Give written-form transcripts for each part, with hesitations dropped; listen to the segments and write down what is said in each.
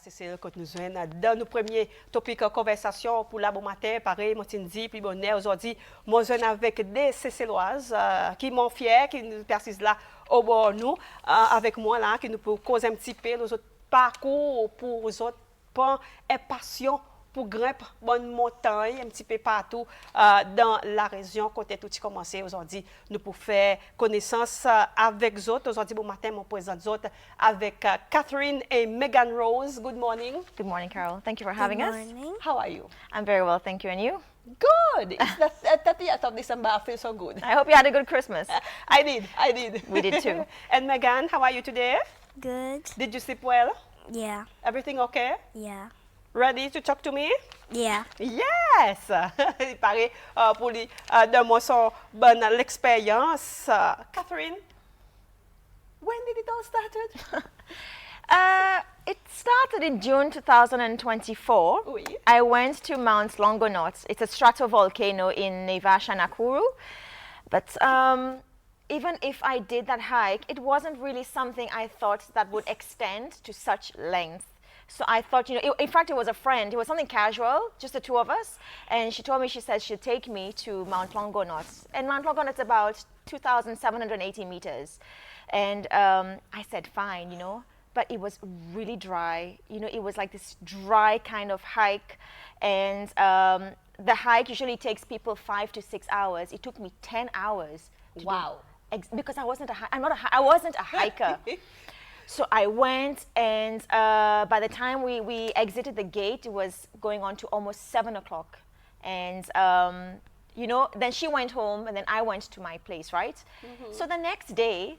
Cécile, quand nous sommes dans nos premiers topics de conversation pour la bon matin, pareil, moi, dit, puis bon, aujourd'hui, moi, je suis avec des Cécilloises qui m'ont fier, qui nous persistent là au bord de nous, avec moi là, qui nous peut causer un petit peu nos autres parcours pour les autres pans et passion pour grimper bonne montagne un petit peu partout dans la région côté tout commencé aujourd'hui nous pour faire connaissance avec les autres aujourd'hui bon matin mon présente les autres avec Catherine et Megan Rose. Good morning. Good morning, Carol. Thank you for having us. How are you? I'm very well, thank you. And you? Good. It's the 30th of December. I feel so good. I hope you had a good Christmas. I did. We did too. And Megan, how are you today? Good. Did you sleep well? Yeah. Everything okay? Yeah. Ready to talk to me? Yeah. Yes! Il paraît pour lui donner son bonne l'expérience. Catherine, when did it all started? It started in June 2024. Oui. I went to Mount Longonot. It's a stratovolcano in Nevasha, Nakuru. But even if I did that hike, it wasn't really something I thought that would extend to such length. So I thought, you know, in fact, it was a friend. It was something casual, just the two of us. And she told me, she said she'd take me to Mount Longonot. And Mount Longonot's about 2,780 meters. And I said, fine, you know. But it was really dry. You know, it was like this dry kind of hike. And the hike usually takes people 5 to 6 hours. It took me 10 hours. Wow. Because I wasn't I wasn't a hiker. So I went, and by the time we exited the gate, it was going on to almost 7 o'clock. And, you know, then she went home, and then I went to my place, right? Mm-hmm. So the next day,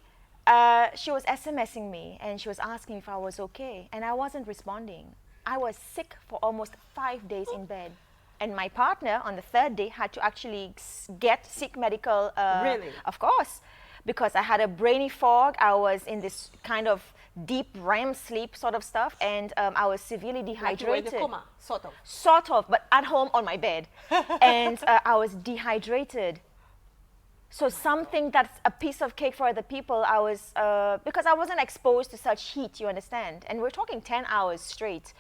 she was SMSing me, and she was asking if I was okay, and I wasn't responding. I was sick for almost 5 days in bed. And my partner, on the third day, had to actually seek medical... Really? Of course. Because I had a brainy fog, I was in this kind of deep REM sleep sort of stuff, and I was severely dehydrated. Like you were in a coma, sort of. Sort of, but at home on my bed. And I was dehydrated. So something that's a piece of cake for other people, I was, because I wasn't exposed to such heat, you understand? And we're talking 10 hours straight.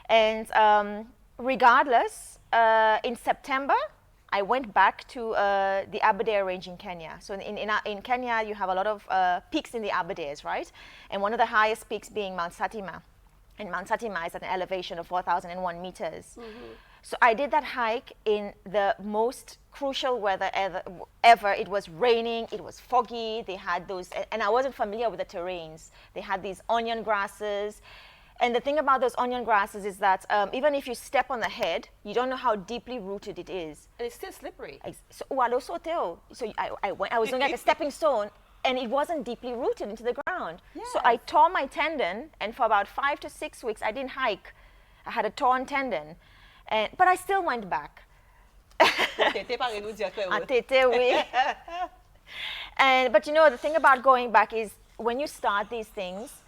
And regardless, in September, I went back to the Aberdare Range in Kenya. So in Kenya, you have a lot of peaks in the Aberdares, right? And one of the highest peaks being Mount Satima. And Mount Satima is at an elevation of 4,001 meters. Mm-hmm. So I did that hike in the most crucial weather ever. It was raining, it was foggy, they had those, and I wasn't familiar with the terrains. They had these onion grasses. And the thing about those onion grasses is that even if you step on the head, you don't know how deeply rooted it is. And it's still slippery. So I was doing like a stepping stone, and it wasn't deeply rooted into the ground. Yes. So I tore my tendon, and for about 5 to 6 weeks, I didn't hike. I had a torn tendon, but I still went back. But you know, the thing about going back is when you start these things,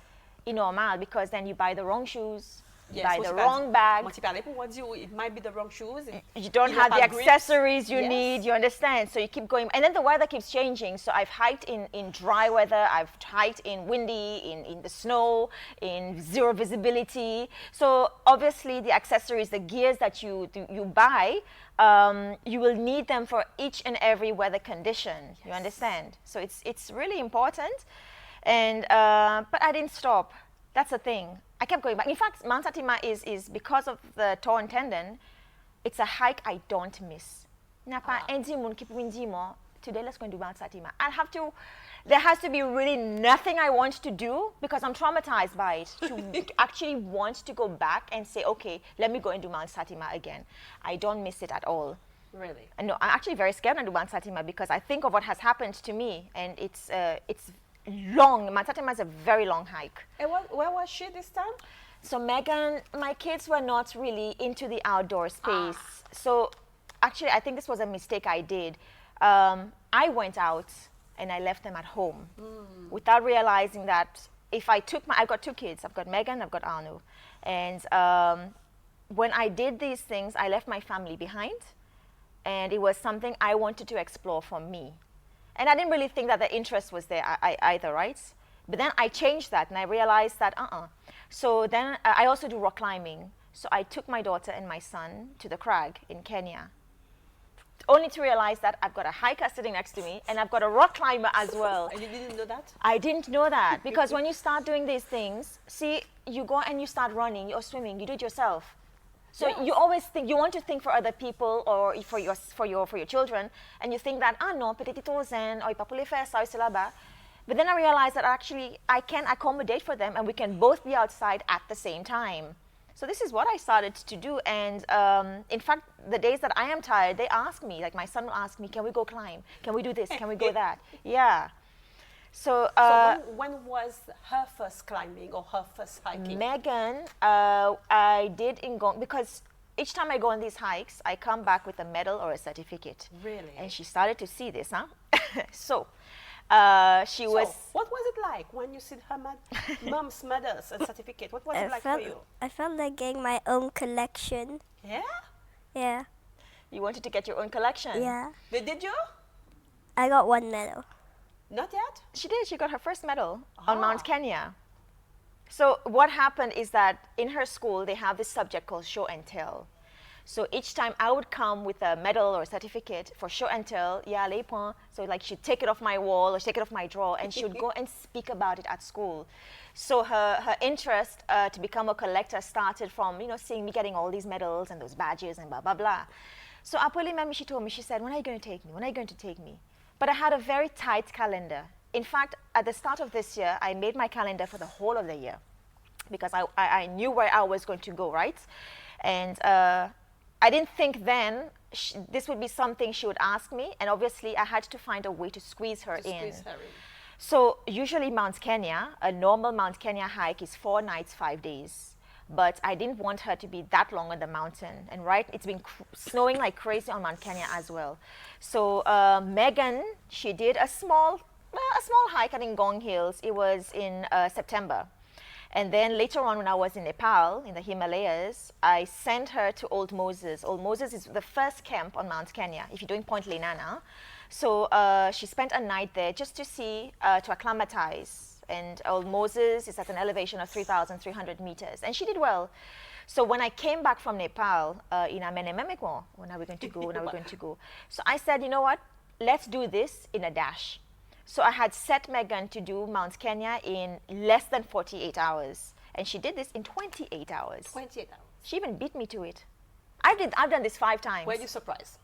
normal, because then you buy the wrong shoes, you buy the wrong bag. It might be the wrong shoes. You don't have the accessories you need, you understand? So you keep going. And then the weather keeps changing. So I've hiked in dry weather, I've hiked in windy, in the snow, in zero visibility. So obviously the accessories, the gears that you buy, you will need them for each and every weather condition, you understand? So it's really important. And but I didn't stop. That's the thing. I kept going back. In fact, Mount Satima is because of the torn tendon, it's a hike I don't miss. Today let's go and do Mount Satima. There has to be really nothing I want to do because I'm traumatized by it to actually want to go back and say, okay, let me go and do Mount Satima again. I don't miss it at all. Really? No, I'm actually very scared to do Mount Satima because I think of what has happened to me, and it's long. Mount Satima is a very long hike. And where was she this time? So Megan, my kids were not really into the outdoor space. So actually, I think this was a mistake I did. I went out and I left them at home without realizing that if I took I've got 2 kids. I've got Megan, I've got Arno. And when I did these things, I left my family behind. And it was something I wanted to explore for me. And I didn't really think that the interest was there either, right? But then I changed that and I realized that, So then I also do rock climbing. So I took my daughter and my son to the crag in Kenya, only to realize that I've got a hiker sitting next to me and I've got a rock climber as well. And you didn't know that? I didn't know that because when you start doing these things, see, you go and you start running or swimming, you do it yourself. So Yes. you always think, you want to think for other people or for your children, and you think that, non, peut-être ils zen, or ils peuvent faire ça, c'est là-bas. But then I realized that actually I can accommodate for them and we can both be outside at the same time. So this is what I started to do. And in fact, the days that I am tired, they ask me, like my son will ask me, can we go climb? Can we do this? Can we go that? Yeah. So, So when was her first climbing or her first hiking? Megan, I did in Gong, because each time I go on these hikes, I come back with a medal or a certificate. Really? And she started to see this, huh? So, she So, was... what was it like when you see her mom's medals and certificate? What was it like for you? I felt like getting my own collection. Yeah? Yeah. You wanted to get your own collection? Yeah. Did you? I got one medal. Not yet? She did. She got her first medal on Mount Ah. Kenya. So what happened is that in her school, they have this subject called show and tell. So each time I would come with a medal or a certificate for show and tell, yeah, les points. So like she'd take it off my wall or take it off my drawer and she would go and speak about it at school. So her interest to become a collector started from, seeing me getting all these medals and those badges and blah, blah, blah. So après même, she told me, she said, when are you going to take me? When are you going to take me? But I had a very tight calendar. In fact, at the start of this year, I made my calendar for the whole of the year because I knew where I was going to go, right? And I didn't think then this would be something she would ask me, and obviously I had to find a way to squeeze her in. Squeeze her in. So usually Mount Kenya, a normal Mount Kenya hike is 4 nights, 5 days. But I didn't want her to be that long on the mountain. And it's been snowing like crazy on Mount Kenya as well. So Megan, she did a small hike at Ngong Hills. It was in September. And then later on when I was in Nepal, in the Himalayas, I sent her to Old Moses. Old Moses is the first camp on Mount Kenya, if you're doing Point Lenana. So she spent a night there just to see, to acclimatize. And Old Moses is at an elevation of 3,300 meters. And she did well. So when I came back from Nepal, when are we going to go, when are we going to go? So I said, you know what, let's do this in a dash. So I had set Megan to do Mount Kenya in less than 48 hours. And she did this in 28 hours. 28 hours. She even beat me to it. I've done this 5 times. Were you surprised?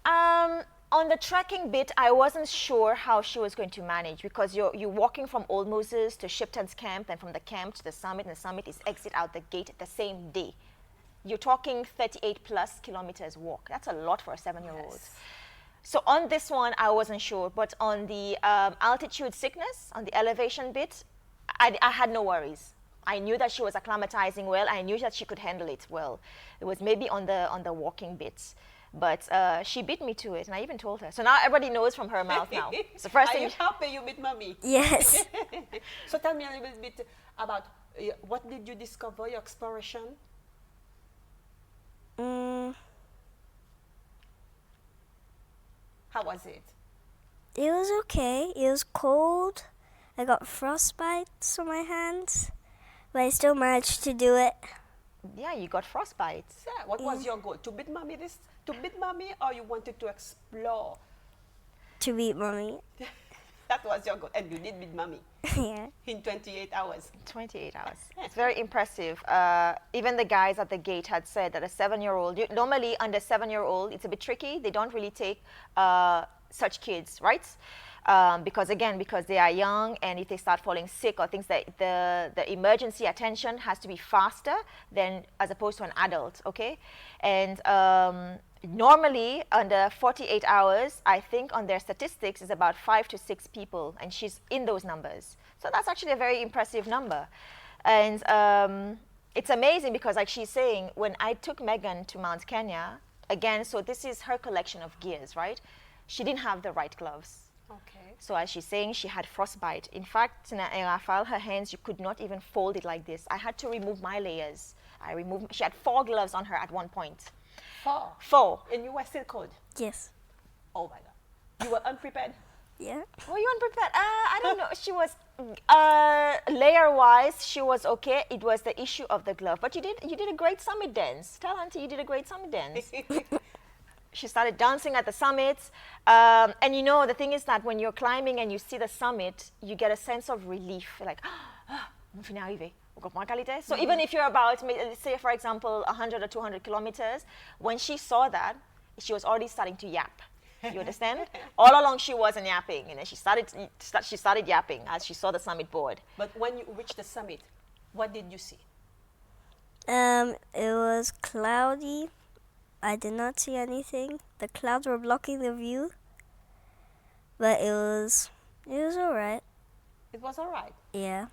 On the trekking bit, I wasn't sure how she was going to manage because you're walking from Old Moses to Shipton's camp, and from the camp to the summit, and the summit is exit out the gate the same day. You're talking 38 plus kilometers walk. That's a lot for a 7-year-old. Yes. So on this one, I wasn't sure, but on the altitude sickness, on the elevation bit, I had no worries. I knew that she was acclimatizing well. I knew that she could handle it well. It was maybe on the walking bits. But she beat me to it, and I even told her. So now everybody knows from her mouth now. It's the first Are thing. you happy you met mommy? Yes. So tell me a little bit about what did you discover, your exploration? How was it? It was okay. It was cold. I got frostbites on my hands, but I still managed to do it. Yeah, you got frostbite. Yeah, what was your goal? To beat mommy or you wanted to explore? To beat mommy. That was your goal, and you did beat mommy Yeah. in 28 hours. 28 hours. It's very impressive. Even the guys at the gate had said that a 7-year-old, normally under 7-year-old, it's a bit tricky. They don't really take such kids, right? Because they are young, and if they start falling sick or things, that the emergency attention has to be faster than as opposed to an adult, okay? And normally under 48 hours, I think on their statistics is about 5 to 6 people, and she's in those numbers. So that's actually a very impressive number. And it's amazing because, like she's saying, when I took Megan to Mount Kenya, again, so this is her collection of gears, right? She didn't have the right gloves. Okay. So as she's saying, she had frostbite. In fact, in Rafale, her hands, you could not even fold it like this. I had to remove my layers. She had 4 gloves on her at one point. 4. 4. And you were still cold? Yes. Oh my God. You were unprepared? Yeah. Were you unprepared? I don't know. She was layer-wise, she was okay. It was the issue of the glove. But you did a great summit dance. Tell Auntie you did a great summit dance. She started dancing at the summits. And you know, the thing is that when you're climbing and you see the summit, you get a sense of relief. Like, on finit arrivé. So even if you're about, say for example, 100 or 200 kilometers, when she saw that, she was already starting to yap. You understand? All along she wasn't yapping, and then she started yapping as she saw the summit board. But when you reached the summit, what did you see? It was cloudy. I did not see anything. The clouds were blocking the view, but it was alright. It was all right. Yeah.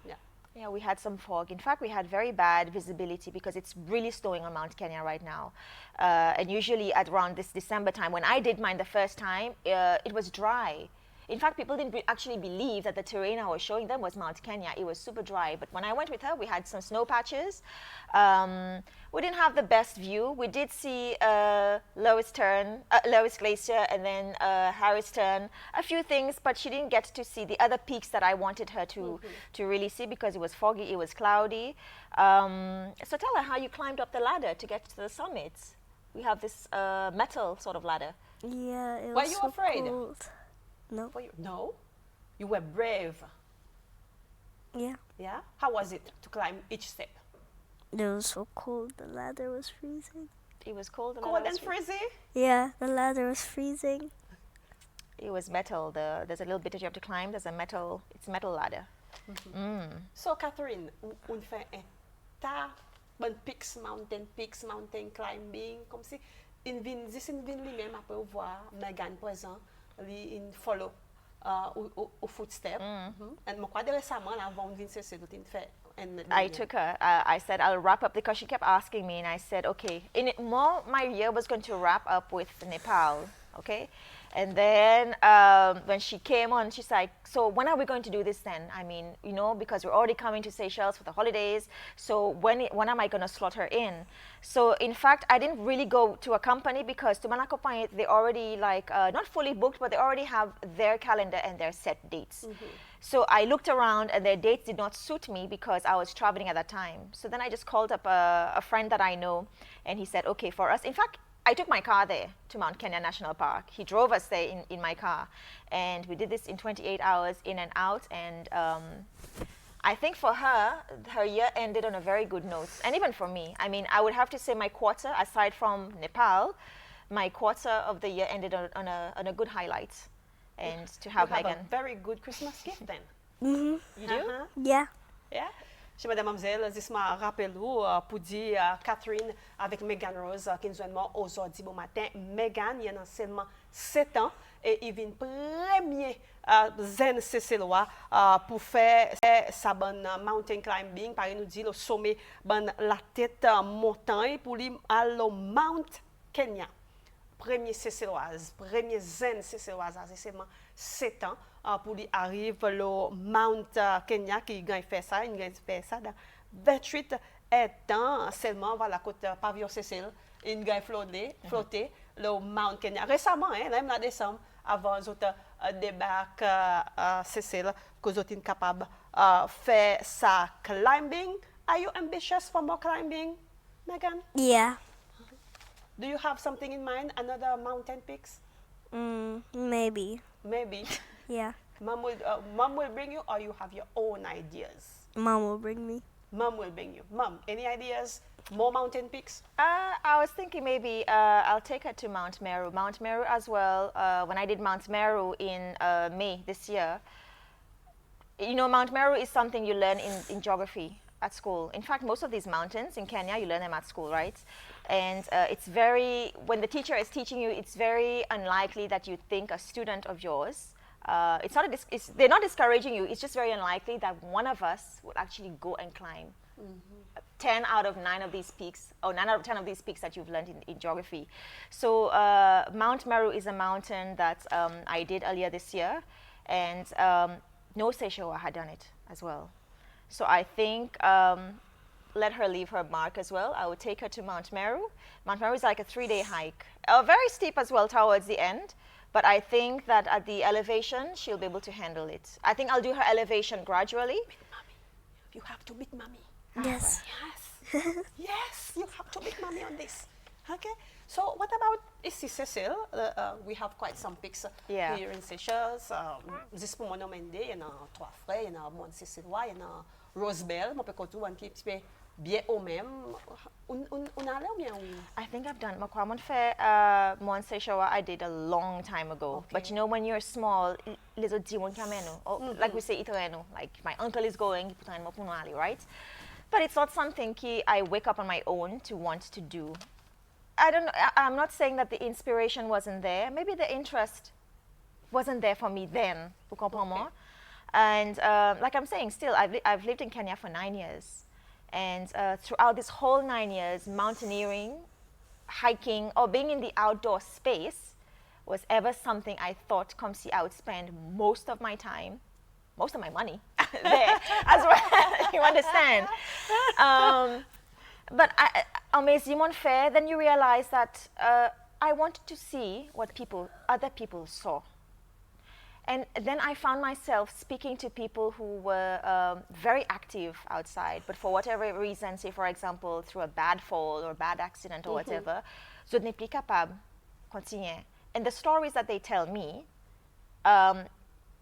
Yeah, we had some fog. In fact, we had very bad visibility because it's really snowing on Mount Kenya right now. And usually at around this December time, when I did mine the first time, it was dry. In fact, people didn't actually believe that the terrain I was showing them was Mount Kenya. It was super dry. But when I went with her, we had some snow patches. We didn't have the best view. We did see Lois Glacier and then Harris Turn, a few things, but she didn't get to see the other peaks that I wanted her to really see because it was foggy, it was cloudy. So tell her how you climbed up the ladder to get to the summits. We have this metal sort of ladder. Yeah, it Were was you so afraid? cold. No. No? You were brave. Yeah. Yeah? How was it to climb each step? It was so cold. The ladder was freezing. It was cold. Cold and freezing? Yeah, the ladder was freezing. It was metal. There's a little bit that you have to climb. There's a metal. It's a metal ladder. So, Catherine, on fait un tas de mountain climbing, comme si une vin lui-même après voir Megan présent, lui in follow au footstep. Et moi crois récemment là avant de se fait. I took her. I said I'll wrap up because she kept asking me, and I said okay. My year was going to wrap up with Nepal, okay. And then when she came on, she's like, so when are we going to do this then? I mean, you know, because we're already coming to Seychelles for the holidays. So when am I going to slot her in? So in fact, I didn't really go to a company because to Manakopay, they already not fully booked, but they already have their calendar and their set dates. So I looked around and their dates did not suit me because I was traveling at that time. So then I just called up a friend that I know, and he said, okay, for us. In fact, I took my car there to Mount Kenya National Park. He drove us there in my car. And we did this in 28 hours in and out. And I think for her year ended on a very good note. And even for me, I mean, I would have to say my quarter, aside from Nepal, my quarter of the year ended on a good highlight. And to have Megan. Megan. A very good Christmas gift then. You do? Yeah. Yeah. Chez Mademoiselle, je me rappelle pour dire Catherine avec Megan Rose qui nous a aujourd'hui bon matin. Megan, il a seulement 7 ans et il vient premier zen Cécélois pour faire sa bonne mountain climbing. Par nous dit le sommet la tête montagne pour lui à le Mount Kenya. Premier Cécéloise, premier zen Cécéloise, c'est seulement 7 ans. Pour lui arrive le Mount Kenya qui gagne fait ça, il gagne fait ça dans 28 ans seulement vers la côte Pavillon Cécile, il gagne flotter le Mount Kenya. Récemment, même la décembre, avant les autres débarquent à Cécile, que les autres sont capables de faire ça climbing. Are you ambitious for more climbing, Megan? Yeah. Do you have something in mind, another mountain peaks? Maybe. Maybe. Yeah. Mom will bring you, or you have your own ideas? Mom will bring me. Mom will bring you. Mom, any ideas? More mountain peaks? I was thinking maybe I'll take her to Mount Meru. Mount Meru as well. When I did Mount Meru in May this year, you know, Mount Meru is something you learn in geography at school. In fact, most of these mountains in Kenya, you learn them at school, right? And it's very, when the teacher is teaching you, it's very unlikely that you think a student of yours, they're not discouraging you, it's just very unlikely that one of us would actually go and climb 10 out of 9 of these peaks, or 9 out of 10 of these peaks that you've learned in geography. So Mount Meru is a mountain that I did earlier this year, and no Seychelles had done it as well. So I think let her leave her mark as well. I would take her to Mount Meru. Mount Meru is like a 3-day hike. Very steep as well towards the end, But I think that at the elevation, she'll be able to handle it. I think I'll do her elevation gradually. Mommy, you have to meet mommy. Yes. Yes. Yes, you have to meet mommy on this. Okay. So what about ici Cecil? We have quite some pics Yeah. here in Seychelles. This pour mon Mende, il y en a trois frères, il y en a mon Cécilois, il y en a Rosebell, mon petit un qui est bien au même. On allait ou bien? I think I've done Makwaman Fair, Mon Seychelles, I did a long time ago. But you know, when you're small, les autres disent cameno, or like we say italiano, like my uncle is going, right? But it's not something I wake up on my own to want to do. I don't know, I'm not saying that the inspiration wasn't there. Maybe the interest wasn't there for me then. Vous comprenez? And like I'm saying, still, I've lived in Kenya for 9 years. And throughout this whole 9 years, mountaineering, hiking, or being in the outdoor space was ever something I thought, come see, I would spend most of my time, most of my money there as well. You understand? But Amazimon Fair, then you realize that I wanted to see what other people saw. And then I found myself speaking to people who were very active outside, but for whatever reason, say for example, through a bad fall or bad accident or whatever, je n'ai plus capable continuer. And the stories that they tell me,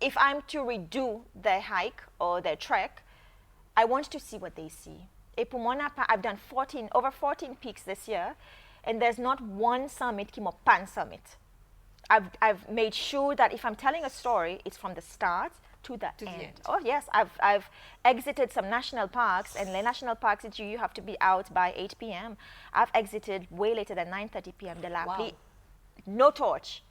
if I'm to redo their hike or their trek, I want to see what they see. Et pour moi, I've done over 14 peaks this year, and there's not one summit qui m'a pan summit. I've made sure that if I'm telling a story, it's from the start to the end. Oh yes, I've exited some national parks, and the national parks, you have to be out by 8 p.m. I've exited way later than 9:30 p.m. de la pluie. No torch,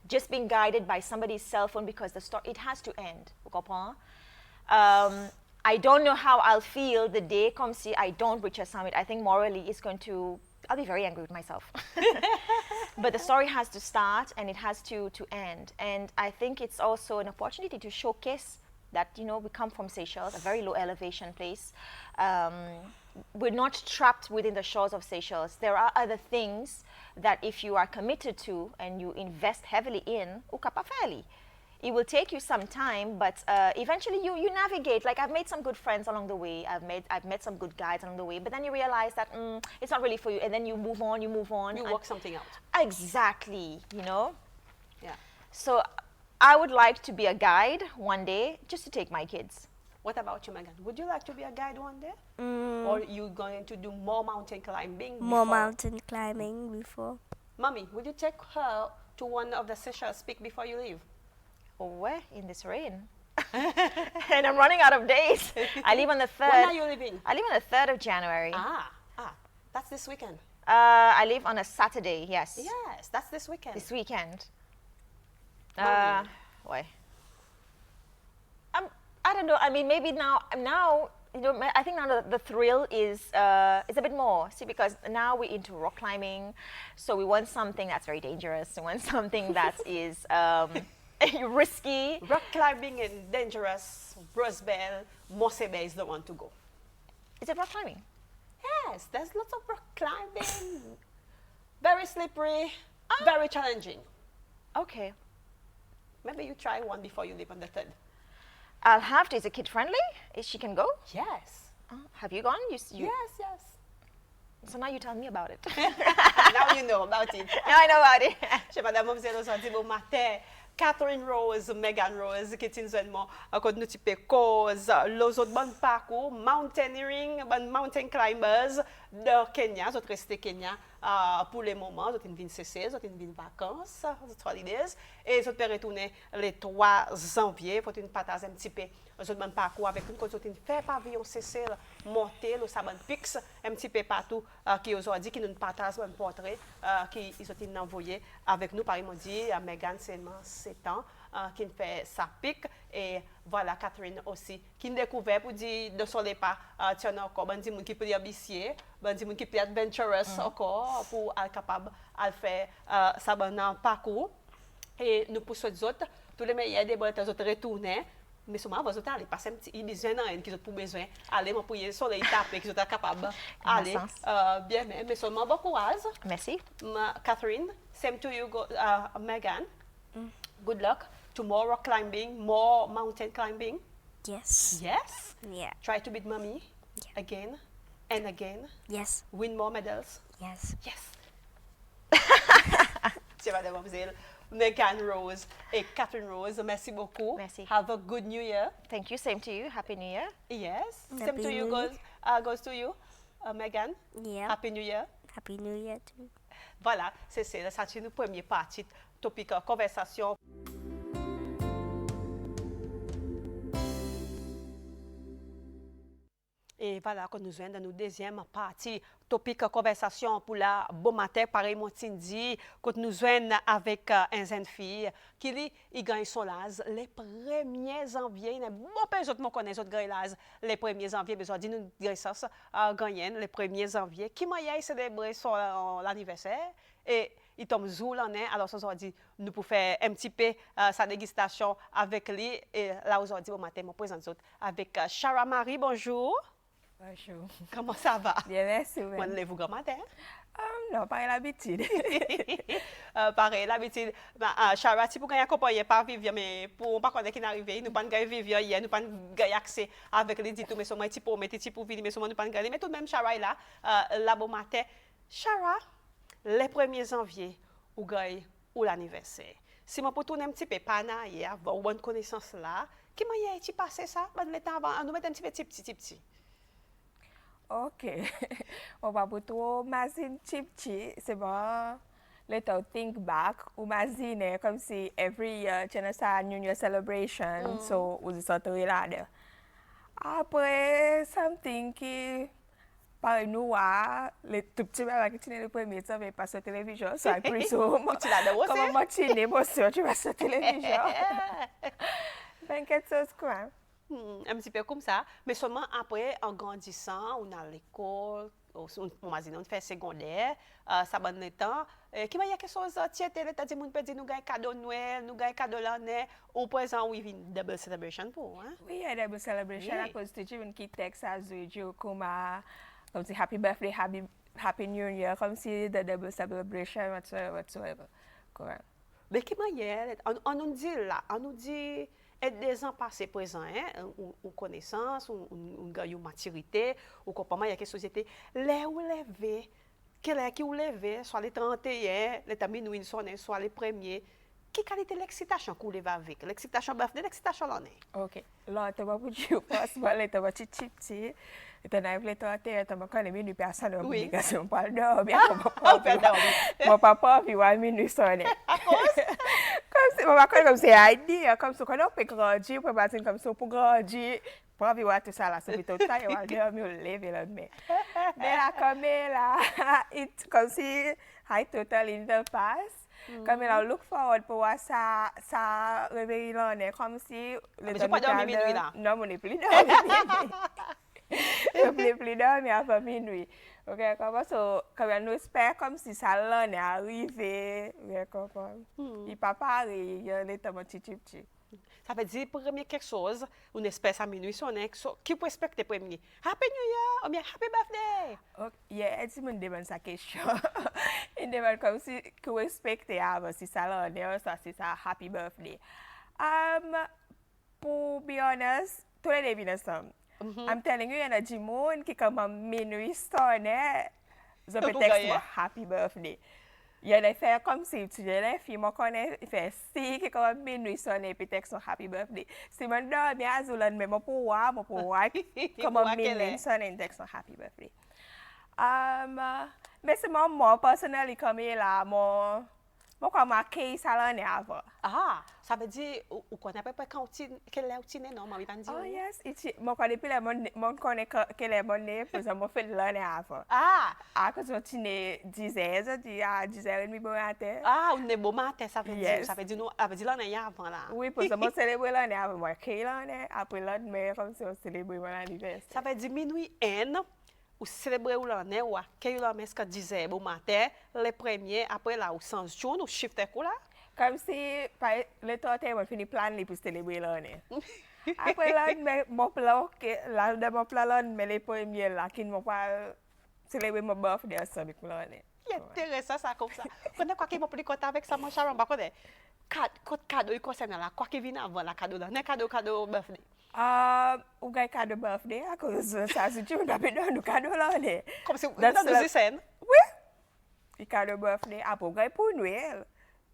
just being guided by somebody's cell phone because the story, it has to end. Vous comprenez? I don't know how I'll feel the day comes see I don't reach a summit. I think morally I'll be very angry with myself. But the story has to start and it has to end. And I think it's also an opportunity to showcase that, you know, we come from Seychelles, a very low elevation place. We're not trapped within the shores of Seychelles. There are other things that if you are committed to and you invest heavily in, it will take you some time, but eventually you navigate. Like I've made some good friends along the way. I've met some good guides along the way. But then you realize that it's not really for you, and then you move on. You work something out. Exactly. You know. Yeah. So I would like to be a guide one day, just to take my kids. What about you, Megan? Would you like to be a guide one day, or you going to do more mountain climbing? More mountain climbing before. Mommy, would you take her to one of the Seychelles peak before you leave? Where? In this rain. And I'm running out of days. I leave on the 3rd. When are you leaving? I leave on the 3rd of January. That's this weekend. I leave on a Saturday, yes. Yes, that's this weekend. This weekend. Why? I don't know. I mean, maybe now, you know, I think now the thrill is a bit more. See, because now we're into rock climbing, so we want something that's very dangerous. We want something that is risky. Rock climbing and dangerous. Rosebell, Mosebe is the one to go. Is it rock climbing? Yes, there's lots of rock climbing. Very slippery, very challenging. Okay. Maybe you try one before you leave on the 3rd. I'll have to. Is it kid friendly? She can go? Yes. Have you gone? Yes. So now you tell me about it. Now you know about it. Now I know about it. Je sais pas d'abord vous allez bon matin. Catherine Rose, Megan Rose, qui est seulement encore nous type cause les autres bonnes parcours mountaineering, bonnes mountain climbers de Kenya, autres restés Kenya pour le moment, autres viennent cesser, autres viennent vacances, autres holidays et autres peuvent retourner le 3 janvier pour une partage un petit peu les autres bonnes parcours avec nous quand autres fait pavillon cesser monter le Saban Peaks un petit peu partout qui aujourd'hui qui nous partage un portrait qui ils ont envoyé avec nous par ils m'ont dit à Megan seulement 7 ans qui fait sa pique et voilà Catherine aussi qui découvert pour dire de son pas tu as encore ben dit qui peut y ambitieux ben dit qui peut adventurous encore pour être capable de faire ça bon parcours et nous pour les autres tous les meilleurs des bonnes autres retourner mais souvent vous autres aller passer un petit besoin dans qui pour besoin aller pour le soleil taper qui sont capables aller bien mais seulement bon courage. Merci. Catherine, same to you, Megan. Good luck. Tomorrow climbing, more mountain climbing. Yes. Yes. Yeah. Try to beat mommy again and again. Yes. Win more medals. Yes. Yes. C'est mademoiselle Megan Rose et Catherine Rose. Merci beaucoup. Merci. Have a good New Year. Thank you. Same to you. Happy New Year. Yes. Same Happy to you, New Year. goes to you, Megan. Yeah. Happy New Year. Happy New Year too. Voilà, c'est ça. Ça, c'est notre première partie topic conversation. Et voilà, que nous sommes dans notre deuxième partie, topic conversation pour la bon matin, pareil, mon dit, que nous sommes avec un jeune fille qui il gagne son âge les 1er janvier. Bon, peu d'autres me connaissent, autres gagnent l'âge les 1er janvier, besoin de nous gagnent ça, gagner les 1er janvier. Qui m'a célébré son anniversaire et il tombe jour l'année, alors aujourd'hui, nous pouvons faire un petit peu sa dégustation avec lui. Et là, aujourd'hui, bon matin, je me présente avec Shara Marie, bonjour. Bonjour. Comment ça va? Bien, merci. Bon, levez-vous grand matin. Non, pas l'habitude. Pareil, l'habitude. Shara, si vous avez accompagné par Vivian, mais pour ne pas connaître qui est arrivé, nous n'avons pas Vivian hier, nous n'avons pas accès avec les dit tout, mais seulement pour mettre pour venir, mais seulement nous n'avons pas mais tout de même, Shara est là, là, bon matin. Shara, les 1er janvier, ou gagne ou l'anniversaire. Si je peux tourner un petit peu par hier, avoir une bonne connaissance là, qui m'a dit passé ça? Le temps avant, nous mettons un petit peu. Ok. On va pour toi, imagine chip, c'est bon. Let us think back. Imagine comme si every year, tu as ça New Year celebration, so vous sortez là. Après, something qui par nous, les tout petits bébés qui tiennent le premier temps, mais pas sur la télévision, so I presume. Tu l'as de Comme moi, tu n'es pas sûr, tu vas sur la télévision. 24 heures, quoi. Un petit peu comme ça, mais seulement après, en grandissant, on a l'école, on fait secondaire, ça va le temps. Qui va y a quelque chose, tiens, tu dit, on peut dire, nous gagnons cadeau Noël, nous gagnons cadeau l'année, au présent, oui, une double celebration pour, hein? Oui, il y a double celebration, Yeah. à cause de une qui texte à Zujo, comme si happy birthday, happy new year, comme si the double celebration, whatsoever. Correct. Mais qui va y a, on nous dit là, on nous dit, être des ans passés présents, hein, ou connaissance, ou une maturité, ou comment il y a quelque société, les ou lever, qui ou lever, soit les 31, les minuit, soit les premiers, qui qualité l'excitation qu'on lève avec, l'excitation birthday, l'excitation l'année. Ok. Là, tu vas pour dire, parce que là, tu vas petit, tu vas aller te faire, tu vas quand même une personne, Oui. parce qu'on parle dormir, On peut dormir. mon papa, puis one minute sonner. À cause? Comme si, maman, comme c'est idée, comme si, quand on peut grandir, pour passer comme ça, pour grandir, pour vivre tout ça là, c'est plutôt ça, et on va dormir, lever le mais. Mais là, comme là, comme si, I totally in the past. Comme là, look forward pour voir ça réveiller l'année, comme si... Mais tu pas dormir minuit là? Non, on n'est plus dormir. On n'est plus dormir avant minuit. Ok, comme ça, comme on espère comme si ça l'année arrivé, vous comprenez? Et papa arrive, il y a un état petit. Ça veut dire, premier quelque chose, une espèce à minuit, qui peut respecter premier? Happy New Year, ou bien Happy Birthday! Ok, yeah, tu me demandes sa question. Il demande comme si tu respectes avant si ça l'année, ça c'est ça, happy birthday. Pour be honest, tous les définitions. I'm telling you, il y a du monde qui comme à minuit sonne, je peux texter moi happy birthday. Il y a des faire comme si tu les filles, moi connais, il fait si qui comme à minuit sonne, puis texte happy birthday. Si je dors bien à Zoulan, mais moi pour voir, comme à minuit sonne, texte happy birthday. Mais c'est moi personnellement comme là, moi comme marqué ça l'année avant. Ah, ça veut dire, ou qu'on a pas quand quel est le non, mais pas dire. Oh yes, moi quand depuis mon connaît que les monnaies, parce que moi fait l'année avant. Ah, Quand tu n'es 10h30 bon matin. ah, on est beau matin, ça veut dire, Yes. ça veut dire, nous, ça veut dire l'année avant là. Oui, parce que moi célébrer l'année avant, moi créer l'année, après l'année, mais comme si on célébrait mon anniversaire. Ça veut dire minuit N, ou célébrer l'année, ou accueillir l'année, ce que disait beau matin, les premiers, après là, ou 100 jours, ou shifter quoi là. Comme si le temps on finit planer pour célébrer l'année. Après l'année, mon plan, là, mon plan l'année, mais les premiers là, qui ne m'ont pas célébrer mon birthday ensemble pour l'année. intéressant ça comme ça. Quand on quoi qui m'a plus content avec ça, mon cher, on connaît. Cadeau, il concerne là. Quoi qui vient avant la cadeau là. N'est cadeau birthday. Ou gay cadeau birthday, à cause ça, si tu me donnes le cadeau là, Comme si, That's dans like- deux scènes. oui, le cadeau birthday, après, gay pour Noël.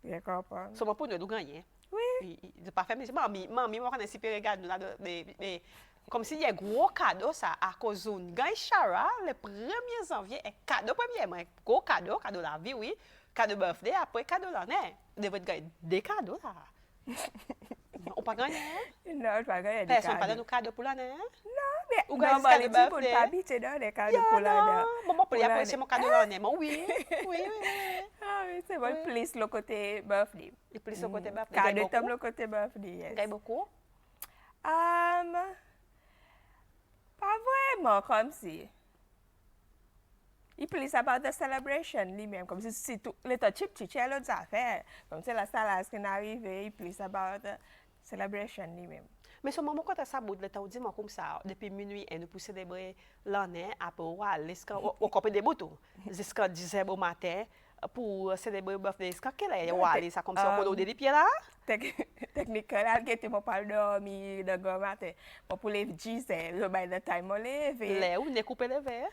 Je comprends. Sur mon pot de nous gagner. Oui. Il n'est pas fait, mais mamie, moi, quand on regarde, mais comme s'il y a un gros cadeau, ça, à cause d'une gagne Chara, le 1er janvier, un cadeau premier, gros cadeau la vie, oui. Cadeau birthday, après cadeau l'année. De votre gagner des cadeaux, là. On pas gagner, hein? Non, je pas gagner des Personne pas cadeaux. donne cadeau pour l'année, hein? Non, mais Ou gagner non, des cadeaux les petits pour birthday. pas habiter dans les cadeaux pour l'année. Non, moi, pour y Pour apprécier mon cadeau l'année, moi, oui. Oui. Ah oui, c'est bon, plus le côté birthday. Et plus au côté birthday. Cadeau Gagne comme beaucoup. le côté birthday, yes. Gagne beaucoup. Pas vraiment comme si. Il plus about the celebration lui-même, comme si tout le temps chip chiché l'autre affaire. Comme c'est la salle qui est arrivée, il plus about the celebration lui-même. Mais ce moment, quand ça bout, le temps, dis-moi comme ça, depuis minuit, et nous pour célébrer l'année, après, au copé des boutons, jusqu'à 10h au matin, pour célébrer le birthday, jusqu'à quelle heure, on aller ça comme ça, on des pieds là? Techniquement, elle était mon pas dormi de grand matin. Pour les 10 heures, by the time on lève. Là où on est coupé les verres.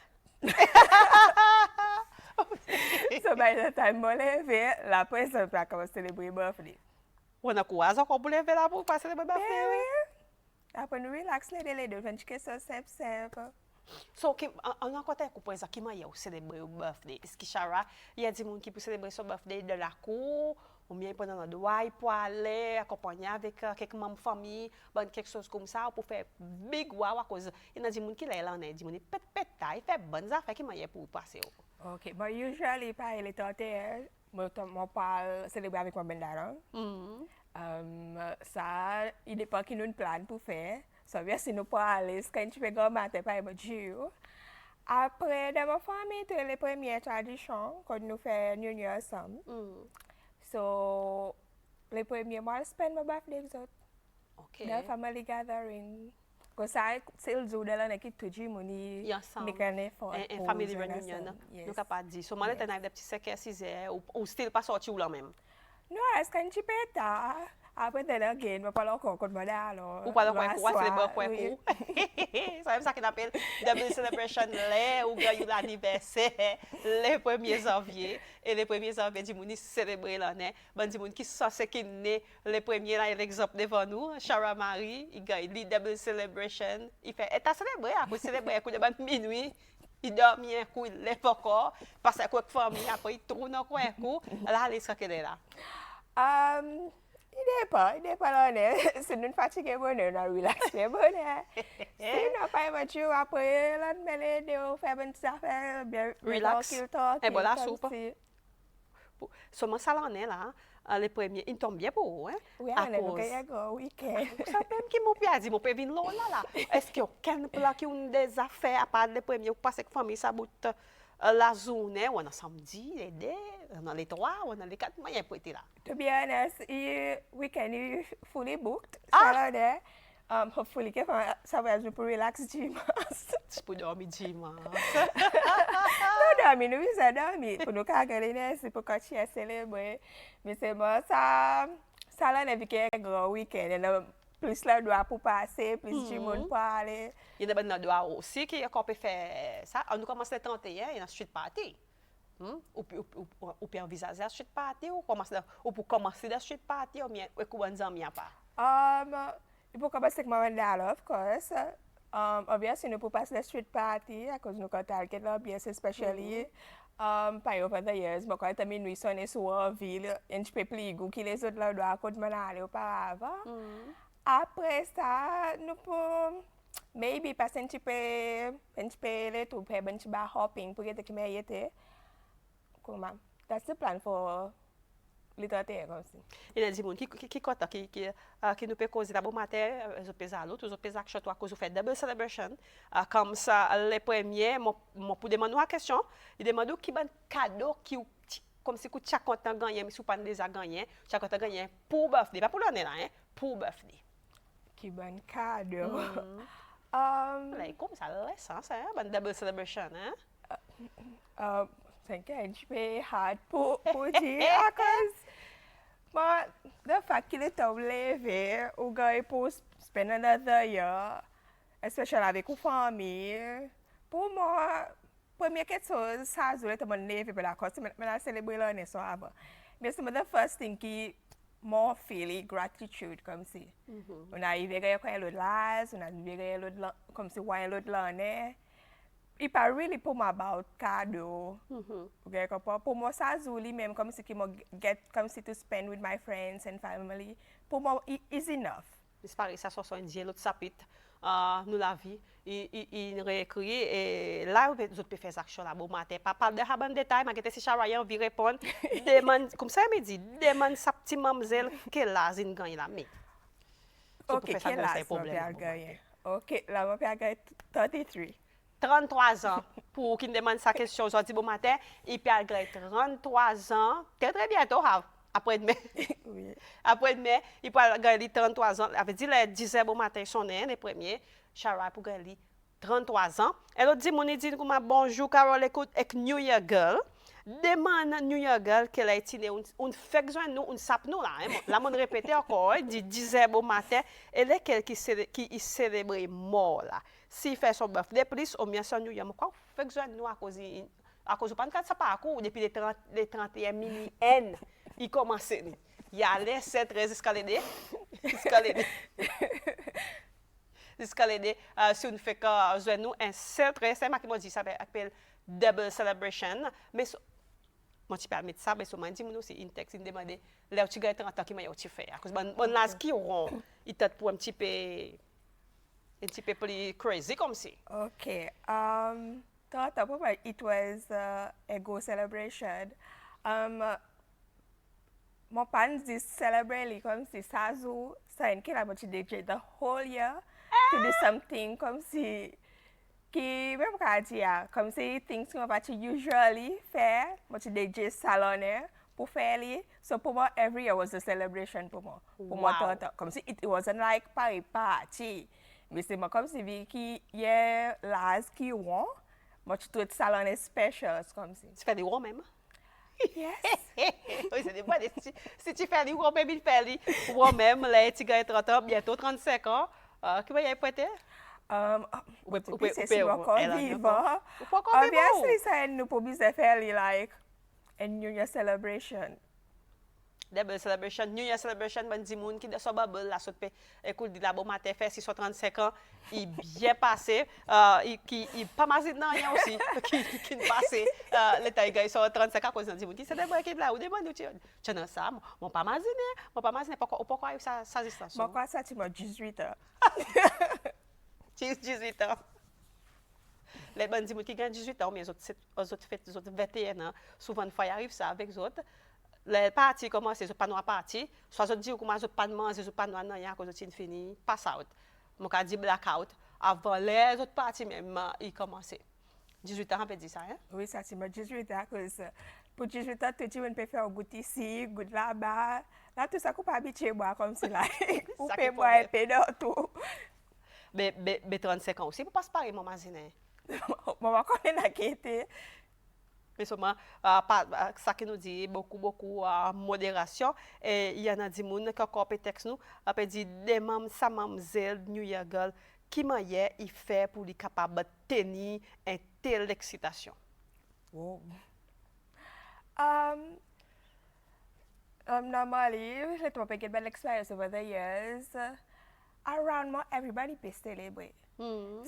So by the time on lève, la personne peut commencer à célébrer le birthday. On a quoi encore pour les verres là pour pas célébrer le Ben birthday? oui. Après, nous relax les deux, on fait ça simple. So, on a côté pour exemple qui m'a célébrer le birthday. Est-ce que Chara, il y a des gens qui peuvent célébrer son birthday de la cour, ou bien pendant le doigt pour aller accompagner avec quelques membres de famille, quelque chose comme ça, pour faire big wow à cause. Il y a des gens qui là, des gens qui pète, il fait bonnes affaires qui m'a pour passer. Ok, but usually, par les tantées, moi, parle célébrer avec mon bendaron. Ça, il dépend qui nous plan pour faire. Ça veut dire si nous pas aller, quand tu fais grand matin, par exemple, Dieu. Après, dans ma famille, c'est les premières traditions quand nous faisons New Year ensemble. So, les premiers mois, je spend my birthday avec eux. OK. Dans family gathering. Comme ça, c'est le jour de l'année qui tout le monde Et ensemble. make un effort. Un pour family jouer reunion, ensemble. Yes. nous capable de dire. So, moi, là, t'as des petits 5h, 6h, ou style pas sorti ou là même. Non, est-ce qu'on tu peux tard? Après, t'es là, again, je parle encore comme moi alors. Ou pas dans quoi célébrer quoi pour. C'est même ça qu'on appelle double celebration là, ou gagne l'anniversaire, le 1er janvier. Et le 1er janvier, du monde célébrer l'année. Ben, du monde qui sont qui né le 1er là, l'exemple devant nous, Chara Marie, il gagne le double celebration. Il fait, et t'as célébré, après célébrer à coup de minuit. Il dormit un coup, il lève encore, passe à quoi de famille, après il tourne encore un coup. Là, il sera qu'elle est là. Il n'est pas là, c'est une fatigue bonne, on a relaxé bonne. Si on n'a pas aimé Dieu, après, là, on met de faire une petite affaire, bien, Relax. Et bon, la soupe. Si. Seulement ça l'année là, les premiers, ils tombent bien pour vous, hein? Oui, À on a cause. un week-end. Ça même qui m'a dit, mon père vient là. Est-ce qu'il y a aucun plat qui ont des affaires à part les premiers, ou passer avec la famille, ça bout la journée, ou on a samedi, les deux, on a les 3, on a les 4 moyens pour être là. To be honest, the weekend is fully booked. Ah! Saturday, hopefully, ça va être pour relax dimanche. Tu peux dormir dimanche. Non, dormir, nous, ça dormir. Pour nous, quand c'est pour quand tu es célébré. Mais c'est bon, ça là, on a vu qu'il y a un grand week-end. Plus là, doit pour passer, plus du monde pour aller. Il y a des gens qui aussi qui peut faire ça. On commence le 31, il y a une street party. Ou peut envisager la street party, ou pour commencer la street party, ou bien comment ça m'y a pas. Il faut commencer avec ma vendala, of course. Obviously, nous pouvons passer la street party, à cause de nous target l'ambiance, especially. Par over the years, mais quand on est nuit sonné sur la ville, et je peux plus goûter que les autres là doivent continuer à aller auparavant. Après ça, nous pouvons maybe passer un petit peu les tout faire un petit peu hopping pour que tu m'aies été. Comment? That's the plan for little thing comme ça. Il y a des gens qui nous peuvent causer d'abord matin, ils peuvent à l'autre, ils peuvent acheter à cause de faire double celebration. Comme ça, les premiers, moi pour demander une question, ils demandent qui un cadeau qui comme si chaque content gagné, mais si vous pas déjà gagné, chaque content gagné pour birthday, pas pour l'année là, hein, pour birthday. Qui bon cadeau. Là, comme ça, l'essence, hein, une double celebration, hein. Sen que a gente vê hard por dia, mas the fact que ele está leve, o guy por spend another year, especially avec a famille, pour moi, première question, ça je vais me lever pour la cause, mais la célébrer l'année so avant. Mais c'est the first thing qui more feel gratitude comme si. On arrive à quoi l'autre là, on arrive à l'autre comme si ouais l'autre l'année. It pas really pour moi about cadeau. Okay, pour moi ça Zuli même comme si qui me get comme si to spend with my friends and family. Pour moi it is enough. C'est pareil, ça soit un dieu, l'autre chapitre, nous la vie, il réécrit, et là, vous pouvez faire des actions là, bon matin, pas parler de bon détail, mais si Charayan vient répondre, demande, comme ça, il me dit, demande sa petite mamzelle, quelle là, zine gagne là, mais. Ok, quelle âge ma père gagne? Ok, là, ma père gagne 33. 33 ans, pour qu'il demande sa question aujourd'hui bon matin, il peut gagner 33 ans, très bientôt, après-demain. Oui. Après-demain, il peut gagner 33 ans. Avait dit les 10 heures bon matin, son les premiers, Chara pour gagner 33 ans. Et l'autre dit, mon dit, bonjour, Carole, écoute, avec New Year Girl. Demande New Year Girl qu'elle a été on fait besoin nous, on sape nous là. Là, on répète encore, il dit 10 heures bon matin, elle est quelqu'un qui célèbre mort là. S'il fait son birthday, plus, au mieux, son New Year, quoi, fait besoin nous à cause de pas de ça pas à coup, depuis les 31 mini N. Il commençait. Il y a les 7 escaladés. Escaladés. Si on fait que nous un 7 c'est moi qui m'a dit ça s'appelle double celebration. Mais moi tu permets ça, mais moi dit nous c'est une texte, il demandait là tu gagnes 30 ans qui m'a tu fait. À cause bon là qui auront il t'a pour un petit peu plus crazy comme si. Okay. Thought about it was a go celebration. Mon parents dit celebrate comme si ça joue, ça inclut about the whole year to do something comme si qui même quand dire comme si things que moi usually faire, moi tu DJ salonné pour faire les. So pour moi every year was a celebration pour moi. Pour moi comme si it wasn't like party. Mais c'est comme si qui yeah last qui won, moi tu tout salonné special comme si. Tu fais des gros même. Yes. Oui, c'est des fois, si tu fais des gros bébés, tu fais des gros même, là, tu gagnes 30 ans, bientôt 35 ans. Qui va y avoir peut-être? C'est encore vivant. Obviously, ça nous peut bien faire like a New Year celebration. Double celebration, New Year celebration, ben di moun qui de so bubble la saute pe écoute di la bon matin fait 35 ans, il bien passé il pas mal dans rien aussi qui passé les taille gars sur 35 ans cause di moun qui c'est des qui là ou demande tu non ça mon pas mal pourquoi ça distance. Pourquoi ça tu m'as 18 ans. 18 ans. Les bandits qui gagnent 18 ans, mais les autres fêtes, les autres 21 ans, souvent une fois arrive ça avec les autres. Les parties commencent, les autres pas de partie, soit ils disent comment ils pas de manger, ils pas de rien, cause ils fini pass out. Mon cas dit blackout avant les autres parties même ils commençaient. 18 ans on peut dire ça hein? Oui, ça c'est 18 ans cause pour 18 ans tu peux faire goût ici, goût là-bas. Là tout ça qu'on pas habitué boire comme ça là. Ou peut boire un peu de tout. Mais 35 ans aussi pour pas se parler mon mazine. Maman connaît la quête. Mais seulement, ça qui nous dit beaucoup modération. Et il y en a des gens qui ont un texte nous, après dit des membres, sa mamzelle, New Year Girl, qui m'aille, il fait pour lui capable de tenir une telle excitation. Wow. Normally, let me get bad experience over the years. Around me, everybody be celebrate.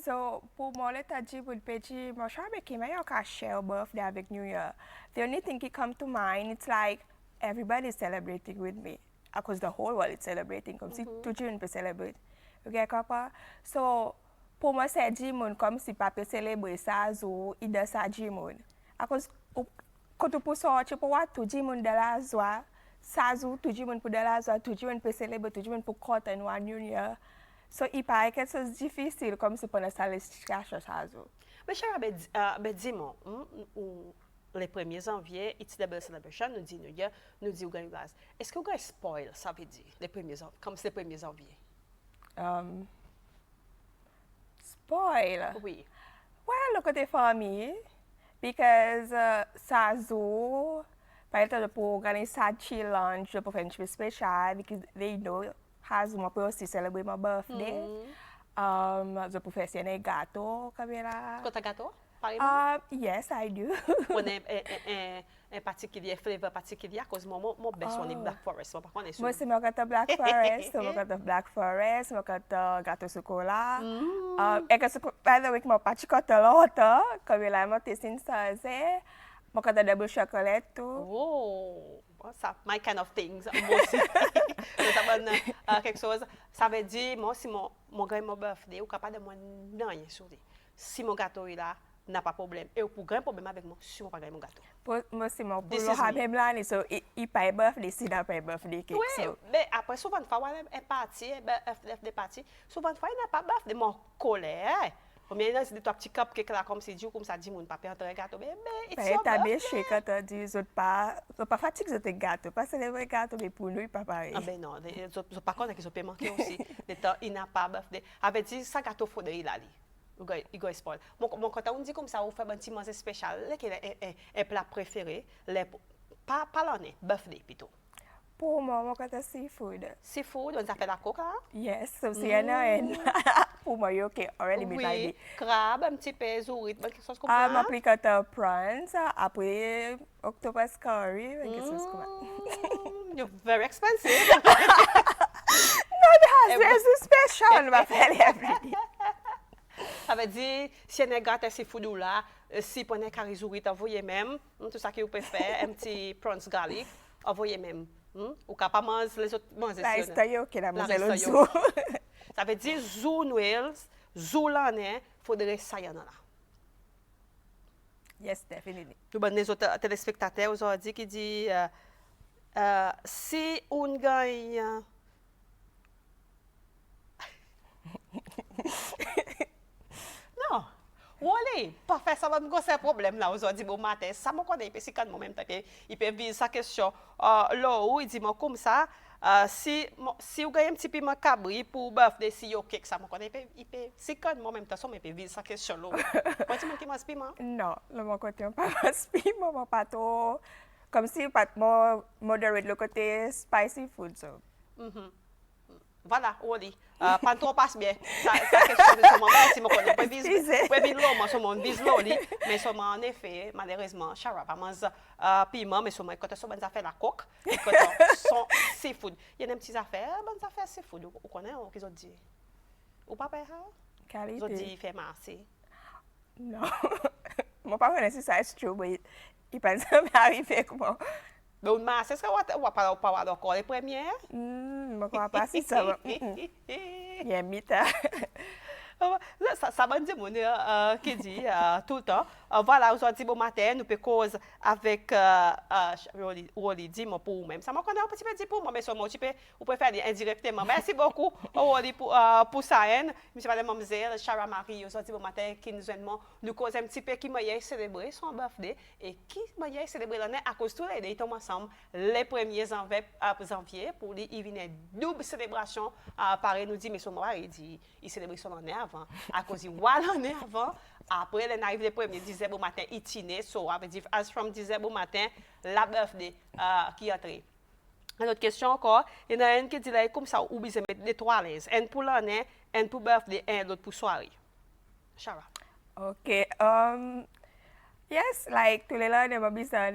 So, pour moi, le tadji would be moi chaque qui m'a eu share birthday avec New Year. The only thing that come to mind, it's like everybody is celebrating with me, because the whole world is celebrating. Comme si tout le monde peut célébrer. Okay, papa. So, pour moi, c'est Jimoun comme si papa célébrer ça ou il de ça Jimoun. Because quand tu peux sortir pour voir tout Jimoun de la joie, ça ou tout Jimoun pour de la joie, tout Jimoun peut célébrer, tout Jimoun pour compter nous à New Year. So, il paraît que c'est difficile comme si pour ça les chercher ça. Mais Chara, dis-moi, les 1er janvier, it's double celebration, nous dit New Year, nous dit Ouganibaz. Est-ce que vous avez spoil, ça veut dire, les 1er janvier, comme c'est le 1er janvier? Spoil? Oui. Well, look at the famille. Because Sazo, par exemple, pour organiser un challenge, pour faire une chose spéciale, because they know Sazo m'a aussi célébrer mon birthday. Je peux faire un gâteau, comme là. Quant à gâteau, par exemple? Yes, I do. On a un particulier, flavor particulier, à cause de mon best one est Black Forest. Moi, par contre, Moi, c'est mon gâteau Black Forest, mon gâteau Black Forest, mon gâteau chocolat. Et que, by the way, mon petit gâteau là, comme là, mon tessin ça, mon gâteau double chocolat, tout. Oh, ça, my kind of things. Moi aussi. Ça donne quelque chose. Ça veut dire, moi, si mon gars mon birthday, ou capable de moi rien sur lui. Si mon gâteau est là, n'a pas de problème. Et pour grand problème avec moi, si on pas gagner mon gâteau. Moi, c'est mon This boulot is à me. même là, so il paye birthday, si n'a pas birthday cake. Oui, So. mais après, souvent, fois, elle est partie, elle est partie. Souvent, fois, il n'a pas birthday, mon colère. Combien de des petits cupcakes là, comme c'est dit, comme ça dit, mon papa entre gâteau. Mais it's your T'as birthday. bêché quand t'as dit, je pas fatigué de tes gâteaux, pas célébrer gâteau, mais pour nous, il pas pareil. Ah ben non, je par contre, ils ont manqué aussi. Le temps, il n'a pas birthday. Avait dit, ça gâteau faudrait il aller. Il va spoil. Mon quand on dit comme ça, on fait un petit manger spécial, là, qui est un plat préféré, pas l'année, birthday plutôt. Pour moi, mon côté seafood. Seafood, on s'appelle la coca. Yes, so c'est un pour moi, ok, already been Oui, idea. crabe, un petit peu zourite, quelque chose comme Ah, ça. m'applicateur prawns, après octopus curry, quelque chose comme ça. You're very expensive. C'est spécial, ma fille, everyday. Ça veut dire, si on a gâté seafood là, si on a curry zourite, envoyez même, tout ça que vous pouvez faire, un petit prawns garlic, envoyez même. Ou capable manger les autres manger. La historia, ok, la La maison le historia. jour. Ça veut dire, zou Noël, zou l'année, faudrait ça y en a là. Yes, definitely. Tout bon, les autres téléspectateurs aujourd'hui qui dit si on gagne non, allez, pas faire ça va me causer un problème là aujourd'hui bon matin. Ça me connaît parce que moi même il peut vivre sa question là où il dit moi comme ça si vous gagnez un petit peu de cabri pour birthday si yo cake ça me connaît il peut si quand moi même temps ça me peut vivre sa question là. Moi tu me qui mange piment? Non, le mon côté, on pas spicy, mon pas trop. Comme si pas more moderate le côté spicy food, so. Voilà, Oli. Pas trop passe bien. Ça question de ce moment, si je connais pas vise l'eau, moi, sur mon vise l'eau, mais sur en effet, malheureusement, Chara, pas mange piment, mais sur moi, quand on fait la coque, quand on seafood. Il y a des petites affaires, bonnes affaires seafood, vous connaissez, qu'ils ont dit. Ou pas, père? Ils ont dit, Qualité. fait marcher. Non. Mon papa connaît si ça est true, mais il pense que ça m'est arrivé comment. Donc, marcher, est-ce que vous pas avoir encore les premières? Mon papa si ça va. Il y a mita. Ça m'a dit, mon qui dit tout le temps. Voilà, aujourd'hui, bon matin, nous pouvons causer avec Wally dit, moi, pour vous-même. Ça m'a connaît un petit peu dit pour moi, mais sur moi, vous pouvez faire indirectement. Merci beaucoup, Wally, pour ça. Monsieur, madame, mademoiselle, Chara Marie, aujourd'hui, bon matin, qui nous aimons, nous cause un petit peu qui m'a célébré son birthday et qui m'a célébré l'année à cause de tous les deux, ils tombent ensemble les 1er janvier pour lui, il vient double célébration. Pareil, nous dit, mais son mari, il célèbre son année avant, à cause de l'année avant. Après, elle arrive le 1er dixième au matin, il tient, so, ça veut dire, as from dixième au matin, la birthday qui entre. Une autre question encore, il y en a une qui dit, là, comme ça, ou bien mettre les trois à l'aise. Un pour l'année, un pour birthday, un l'autre pour soirée. Chara. Okay. Yes, like tous les là, m'a besoin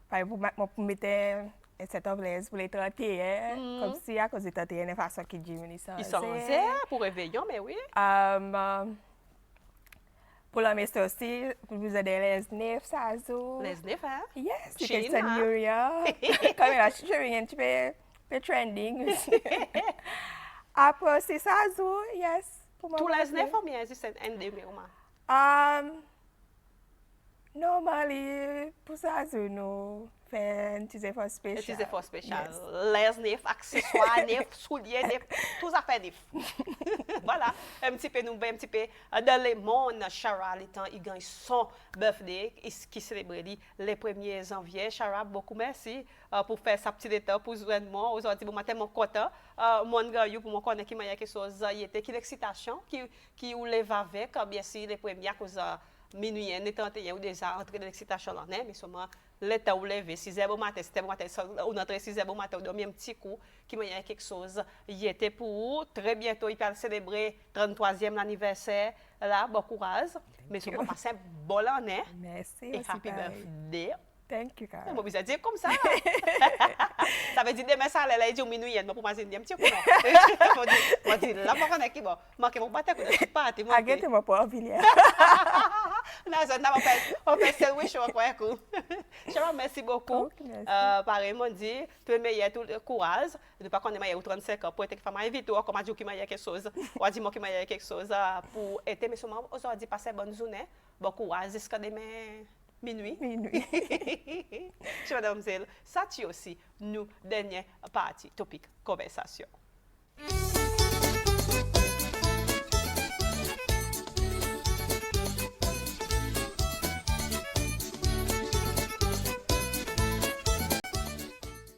par exemple, pour mettre un set of layers pour les 31, comme si à cause des 31, il façon qui diminue ça. Ils sont pour réveillon, mais oui. Pour la messe aussi, vous avez les neufs, ça, zo. Les neufs, hein? Yes, Chine, it's a hein? new year. Comme là, je suis un petit peu trending. Après, c'est ça, zo, yes. Tous les neufs, ou bien c'est un numéro? Normally, pour ça, zo, nous faisons un petit effort spécial. C'est fort spécial. Yes. Les neufs, accessoires neufs, souliers neufs, tout ça fait neuf. Voilà, un petit peu, nous, un petit peu, dans le monde, Chara, le temps, il gagne son birthday, qui célèbre les 1er janvier. Chara, beaucoup merci pour faire sa petite étape pour joindre moi. Aujourd'hui, bon matin, mon content. Mon gars, pour moi, connaître qu'il y a quelque chose, il était une excitation qui ou lève avec, bien sûr, les premiers, à cause minuit, 31 ou déjà entré dans l'excitation là, mais seulement l'état où levé 6h au matin, c'était bon matin, on entrait 6h au matin, on dormait un petit coup, qui m'a dit quelque chose. Il était pour très bientôt, il va célébrer 33e anniversaire, là, bon courage, mais seulement passer un bon année. Merci Et aussi, happy pareil. birthday. Thank you, On Carol. m'a besoin de dire comme ça. Ça veut dire demain ça allait dire minuit, mais pour moi c'est un petit coup. Moi dis là moi connais qui bon, moi que mon bataille que je pas te moi. Arrêtez-moi pour Villiers. Non, ça n'a pas on fait sandwich ou quoi coup. Je vous remercie beaucoup. Ok, merci. Pareillement dit, tout le meilleur tout le courage, de pas qu'on ait 35 ans pour être femme invite ou comme a dit qui m'a quelque chose. Ou a dit moi qui m'a quelque chose pour être mais seulement aujourd'hui passer bonne journée. Bon courage jusqu'à demain minuit. Minuit. Je mademoiselle, ça tu aussi nous dernière partie topic conversation.